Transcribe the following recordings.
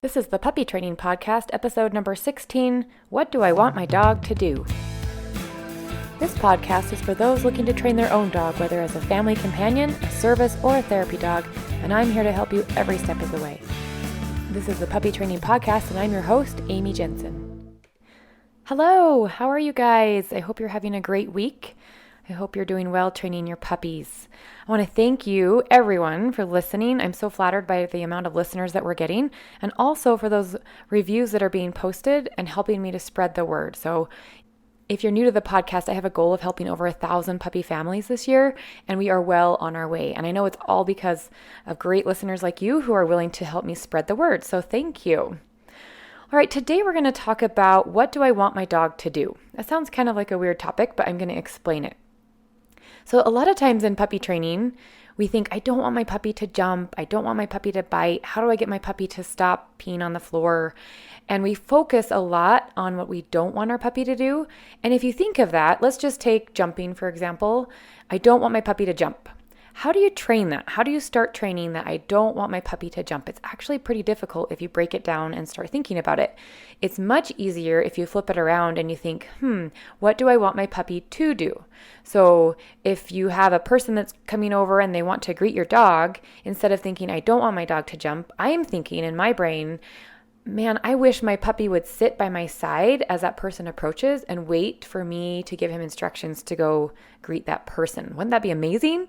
This is the Puppy Training Podcast, episode number 16, What Do I Want My Dog to Do? This podcast is for those looking to train their own dog, whether as a family companion, a service, or a therapy dog, and I'm here to help you every step of the way. This is the Puppy Training Podcast, and I'm your host, Amy Jensen. Hello, how are you guys? I hope you're having a great week. I hope you're doing well training your puppies. I want to thank you, everyone, for listening. I'm so flattered by the amount of listeners that we're getting, and also for those reviews that are being posted and helping me to spread the word. So if you're new to the podcast, I have a goal of helping over 1,000 puppy families this year, and we are well on our way. And I know it's all because of great listeners like you who are willing to help me spread the word. So thank you. All right, today we're going to talk about what do I want my dog to do? That sounds kind of like a weird topic, but I'm going to explain it. So a lot of times in puppy training, we think, I don't want my puppy to jump. I don't want my puppy to bite. How do I get my puppy to stop peeing on the floor? And we focus a lot on what we don't want our puppy to do. And if you think of that, let's just take jumping, for example. I don't want my puppy to jump. How do you train that? How do you start training that I don't want my puppy to jump? It's actually pretty difficult if you break it down and start thinking about it. It's much easier if you flip it around and you think, what do I want my puppy to do? So if you have a person that's coming over and they want to greet your dog, instead of thinking, I don't want my dog to jump, I am thinking in my brain, man, I wish my puppy would sit by my side as that person approaches and wait for me to give him instructions to go greet that person. Wouldn't that be amazing?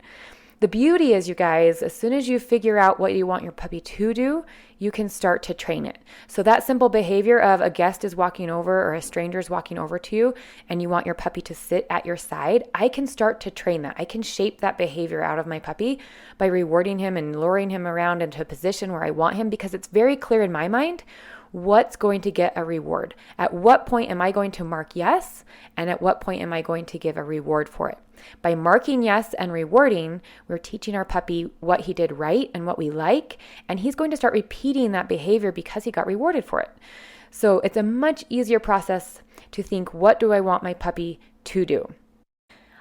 The beauty is, you guys, as soon as you figure out what you want your puppy to do, you can start to train it. So that simple behavior of a guest is walking over or a stranger is walking over to you and you want your puppy to sit at your side, I can start to train that. I can shape that behavior out of my puppy by rewarding him and luring him around into a position where I want him, because it's very clear in my mind what's going to get a reward. At what point am I going to mark yes, and at what point am I going to give a reward for it? By marking yes and rewarding, we're teaching our puppy what he did right and what we like, and he's going to start repeating that behavior because he got rewarded for it. So it's a much easier process to think, what do I want my puppy to do?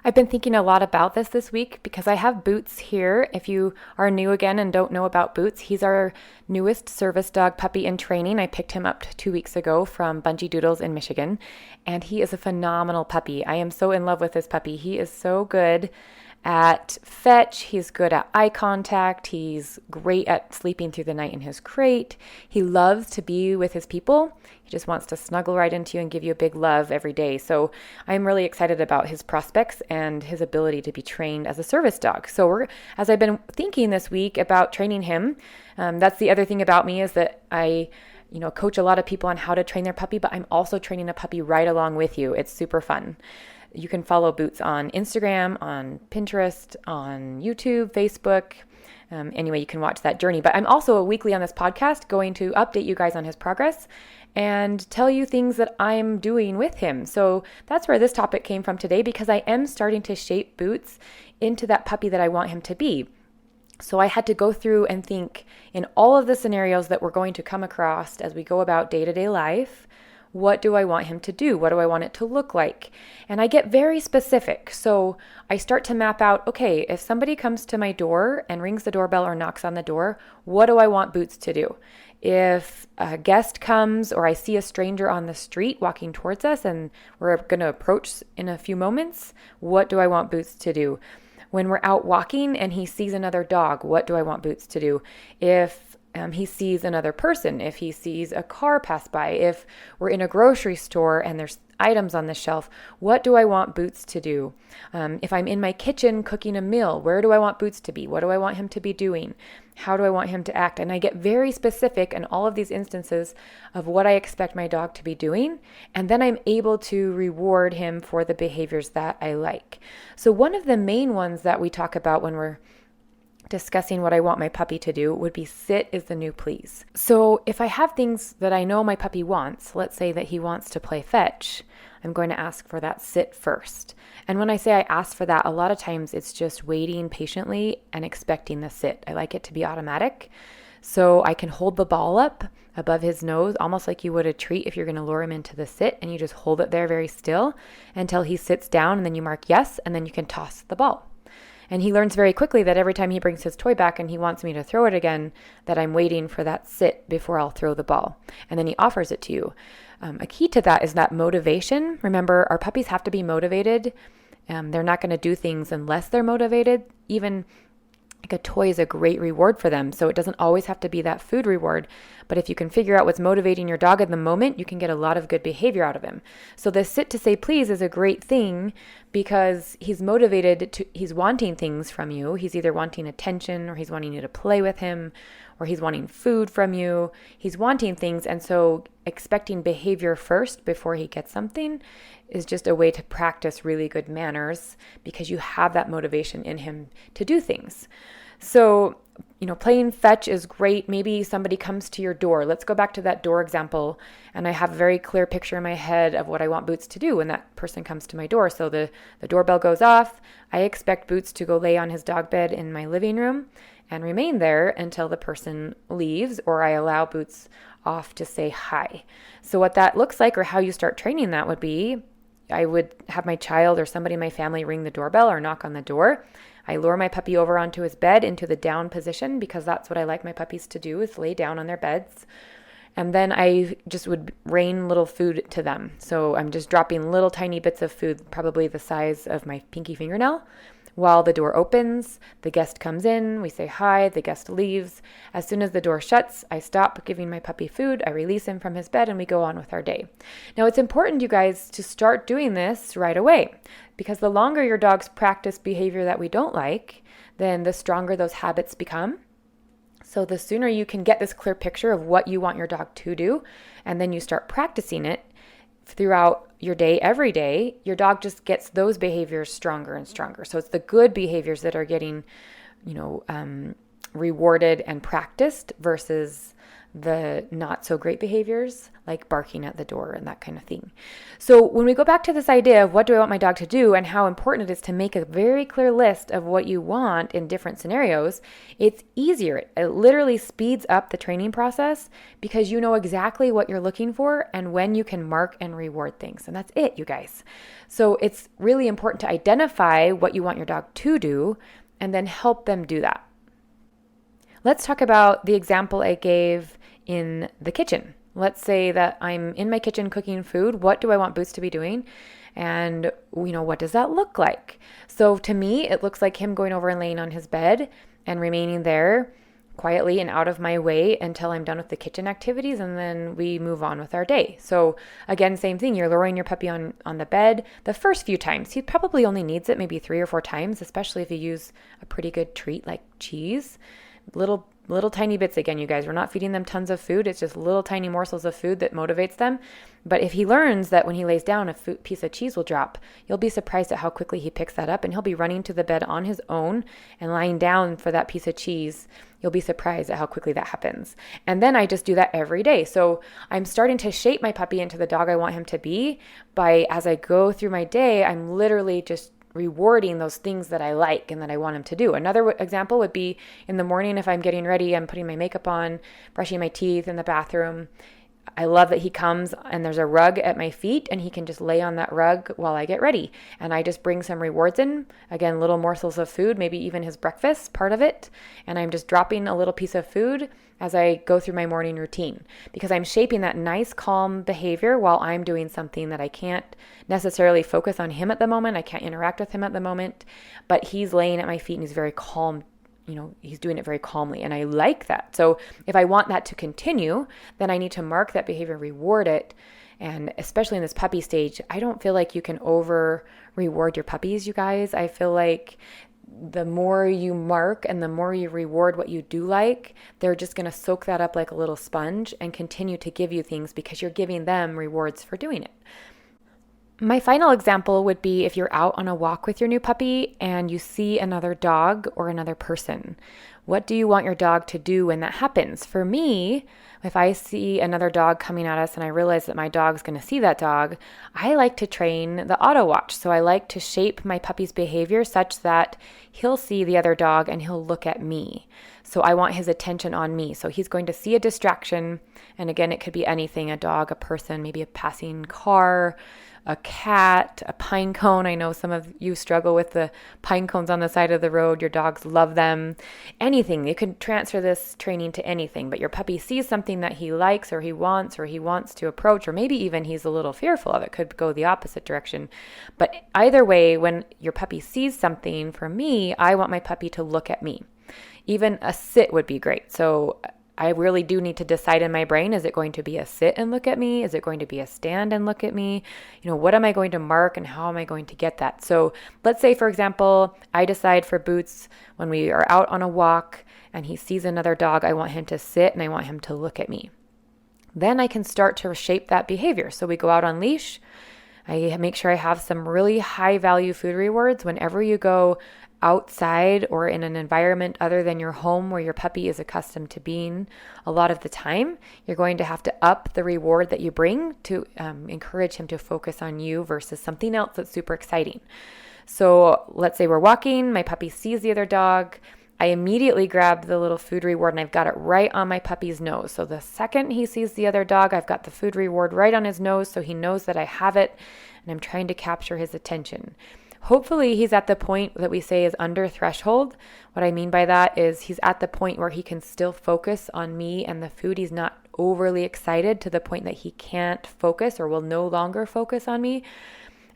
I've been thinking a lot about this week because I have Boots here. If you are new again and don't know about Boots, he's our newest service dog puppy in training. I picked him up 2 weeks ago from Bungee Doodles in Michigan, and he is a phenomenal puppy. I am so in love with this puppy. He is so good at fetch. He's good at eye contact. He's great at sleeping through the night in his crate. He loves to be with his people. He just wants to snuggle right into you and give you a big love every day. So I'm really excited about his prospects and his ability to be trained as a service dog. So as I've been thinking this week about training him, that's the other thing about me, is that I coach a lot of people on how to train their puppy, but I'm also training a puppy right along with you. It's super fun. You can follow Boots on Instagram, on Pinterest, on YouTube, Facebook. Anyway, you can watch that journey. But I'm also weekly on this podcast going to update you guys on his progress and tell you things that I'm doing with him. So that's where this topic came from today, because I am starting to shape Boots into that puppy that I want him to be. So I had to go through and think, in all of the scenarios that we're going to come across as we go about day-to-day life, what do I want him to do? What do I want it to look like? And I get very specific. So I start to map out, okay, if somebody comes to my door and rings the doorbell or knocks on the door, what do I want Boots to do? If a guest comes or I see a stranger on the street walking towards us and we're going to approach in a few moments, what do I want Boots to do? When we're out walking and he sees another dog, what do I want Boots to do? If he sees another person, if he sees a car pass by, if we're in a grocery store and there's items on the shelf, what do I want Boots to do? If I'm in my kitchen cooking a meal, where do I want Boots to be? What do I want him to be doing? How do I want him to act? And I get very specific in all of these instances of what I expect my dog to be doing, and then I'm able to reward him for the behaviors that I like. So one of the main ones that we talk about when we're discussing what I want my puppy to do would be sit is the new please. So if I have things that I know my puppy wants, let's say that he wants to play fetch, I'm going to ask for that sit first. And when I say I ask for that, a lot of times it's just waiting patiently and expecting the sit. I like it to be automatic. So I can hold the ball up above his nose, almost like you would a treat if you're going to lure him into the sit, and you just hold it there very still until he sits down, and then you mark yes, and then you can toss the ball. And he learns very quickly that every time he brings his toy back and he wants me to throw it again, that I'm waiting for that sit before I'll throw the ball. And then he offers it to you. A key to that is that motivation. Remember, our puppies have to be motivated. They're not going to do things unless they're motivated. Even like a toy is a great reward for them. So it doesn't always have to be that food reward. But if you can figure out what's motivating your dog in the moment, you can get a lot of good behavior out of him. So the sit to say please is a great thing because he's motivated he's wanting things from you. He's either wanting attention or he's wanting you to play with him or he's wanting food from you. He's wanting things. And so expecting behavior first before he gets something is just a way to practice really good manners because you have that motivation in him to do things. So, playing fetch is great. Maybe somebody comes to your door. Let's go back to that door example. And I have a very clear picture in my head of what I want Boots to do when that person comes to my door. So the doorbell goes off. I expect Boots to go lay on his dog bed in my living room and remain there until the person leaves, or I allow Boots off to say hi. So what that looks like, or how you start training that, would be I would have my child or somebody in my family ring the doorbell or knock on the door. I lure my puppy over onto his bed into the down position because that's what I like my puppies to do, is lay down on their beds. And then I just would rain little food to them. So I'm just dropping little tiny bits of food, probably the size of my pinky fingernail. While the door opens, the guest comes in, we say hi, the guest leaves. As soon as the door shuts, I stop giving my puppy food, I release him from his bed, and we go on with our day. Now, it's important, you guys, to start doing this right away, because the longer your dogs practice behavior that we don't like, then the stronger those habits become. So the sooner you can get this clear picture of what you want your dog to do, and then you start practicing it throughout your day, every day, your dog just gets those behaviors stronger and stronger. So it's the good behaviors that are getting, rewarded and practiced versus the not so great behaviors like barking at the door and that kind of thing. So when we go back to this idea of what do I want my dog to do and how important it is to make a very clear list of what you want in different scenarios, it's easier. It literally speeds up the training process because you know exactly what you're looking for and when you can mark and reward things. And that's it, you guys. So it's really important to identify what you want your dog to do and then help them do that. Let's talk about the example I gave in the kitchen. Let's say that I'm in my kitchen cooking food. What do I want Boots to be doing? And, what does that look like? So to me, it looks like him going over and laying on his bed and remaining there quietly and out of my way until I'm done with the kitchen activities, and then we move on with our day. So again, same thing. You're luring your puppy on the bed the first few times. He probably only needs it maybe 3 or 4 times, especially if you use a pretty good treat like cheese. Little tiny bits again, you guys. We're not feeding them tons of food. It's just little tiny morsels of food that motivates them. But if he learns that when he lays down, a piece of cheese will drop, you'll be surprised at how quickly he picks that up, and he'll be running to the bed on his own and lying down for that piece of cheese. You'll be surprised at how quickly that happens. And then I just do that every day. So I'm starting to shape my puppy into the dog I want him to be as I go through my day, I'm literally just rewarding those things that I like and that I want him to do. Another example would be in the morning if I'm getting ready, I'm putting my makeup on, brushing my teeth in the bathroom. I love that he comes and there's a rug at my feet and he can just lay on that rug while I get ready. And I just bring some rewards in, again, little morsels of food, maybe even his breakfast, part of it. And I'm just dropping a little piece of food as I go through my morning routine because I'm shaping that nice, calm behavior while I'm doing something that I can't necessarily focus on him at the moment. I can't interact with him at the moment, but he's laying at my feet and he's very calm. He's doing it very calmly, and I like that. So if I want that to continue, then I need to mark that behavior, reward it. And especially in this puppy stage, I don't feel like you can over reward your puppies, you guys. I feel like the more you mark and the more you reward what you do like, they're just going to soak that up like a little sponge and continue to give you things because you're giving them rewards for doing it. My final example would be if you're out on a walk with your new puppy and you see another dog or another person. What do you want your dog to do when that happens? For me, if I see another dog coming at us and I realize that my dog's going to see that dog, I like to train the auto watch. So I like to shape my puppy's behavior such that he'll see the other dog and he'll look at me. So I want his attention on me. So he's going to see a distraction. And again, it could be anything, a dog, a person, maybe a passing car, a cat, a pine cone. I know some of you struggle with the pine cones on the side of the road. Your dogs love them. Anything. You can transfer this training to anything, but your puppy sees something that he likes or he wants to approach, or maybe even he's a little fearful of it. Could go the opposite direction. But either way, when your puppy sees something, for me, I want my puppy to look at me. Even a sit would be great. So I really do need to decide in my brain, is it going to be a sit and look at me? Is it going to be a stand and look at me? What am I going to mark and how am I going to get that? So let's say, for example, I decide for Boots, when we are out on a walk and he sees another dog, I want him to sit and I want him to look at me. Then I can start to shape that behavior. So we go out on leash. I make sure I have some really high value food rewards whenever you go outside or in an environment other than your home where your puppy is accustomed to being a lot of the time. You're going to have to up the reward that you bring to encourage him to focus on you versus something else that's super exciting. So let's say we're walking, my puppy sees the other dog. I immediately grab the little food reward and I've got it right on my puppy's nose. So the second he sees the other dog, I've got the food reward right on his nose so he knows that I have it and I'm trying to capture his attention. Hopefully he's at the point that we say is under threshold. What I mean by that is he's at the point where he can still focus on me and the food. He's not overly excited to the point that he can't focus or will no longer focus on me.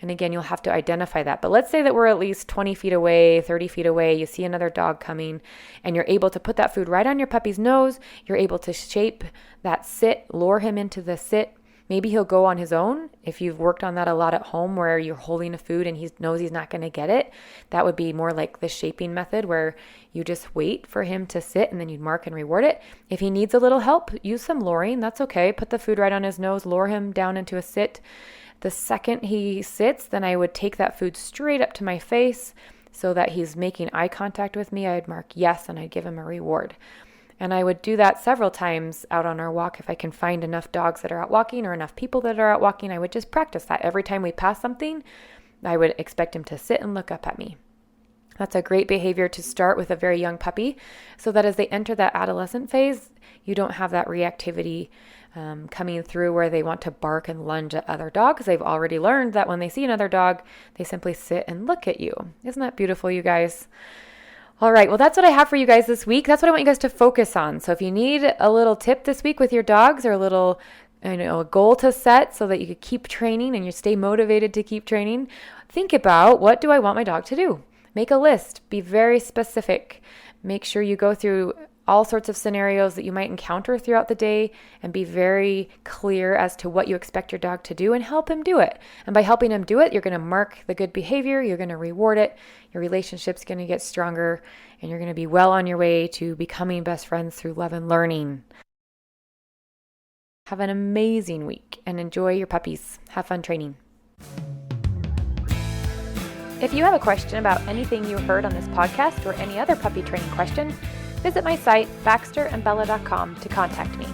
And again, you'll have to identify that. But let's say that we're at least 20 feet away, 30 feet away. You see another dog coming and you're able to put that food right on your puppy's nose. You're able to shape that sit, lure him into the sit. Maybe he'll go on his own. If you've worked on that a lot at home where you're holding a food and he knows he's not going to get it, that would be more like the shaping method where you just wait for him to sit and then you'd mark and reward it. If he needs a little help, use some luring. That's okay. Put the food right on his nose, lure him down into a sit. The second he sits, then I would take that food straight up to my face so that he's making eye contact with me. I'd mark yes and I'd give him a reward. And I would do that several times out on our walk. If I can find enough dogs that are out walking or enough people that are out walking, I would just practice that. Every time we pass something, I would expect him to sit and look up at me. That's a great behavior to start with a very young puppy so that as they enter that adolescent phase, you don't have that reactivity coming through where they want to bark and lunge at other dogs. They've already learned that when they see another dog, they simply sit and look at you. Isn't that beautiful, you guys? All right, well, that's what I have for you guys this week. That's what I want you guys to focus on. So if you need a little tip this week with your dogs or a little, a goal to set so that you could keep training and you stay motivated to keep training, think about, what do I want my dog to do? Make a list. Be very specific. Make sure you go through all sorts of scenarios that you might encounter throughout the day and be very clear as to what you expect your dog to do and help him do it. And by helping him do it, you're going to mark the good behavior, you're going to reward it, your relationship's going to get stronger, and you're going to be well on your way to becoming best friends through love and learning. Have an amazing week and enjoy your puppies. Have fun training. If you have a question about anything you heard on this podcast or any other puppy training question, visit my site, baxterandbella.com, to contact me.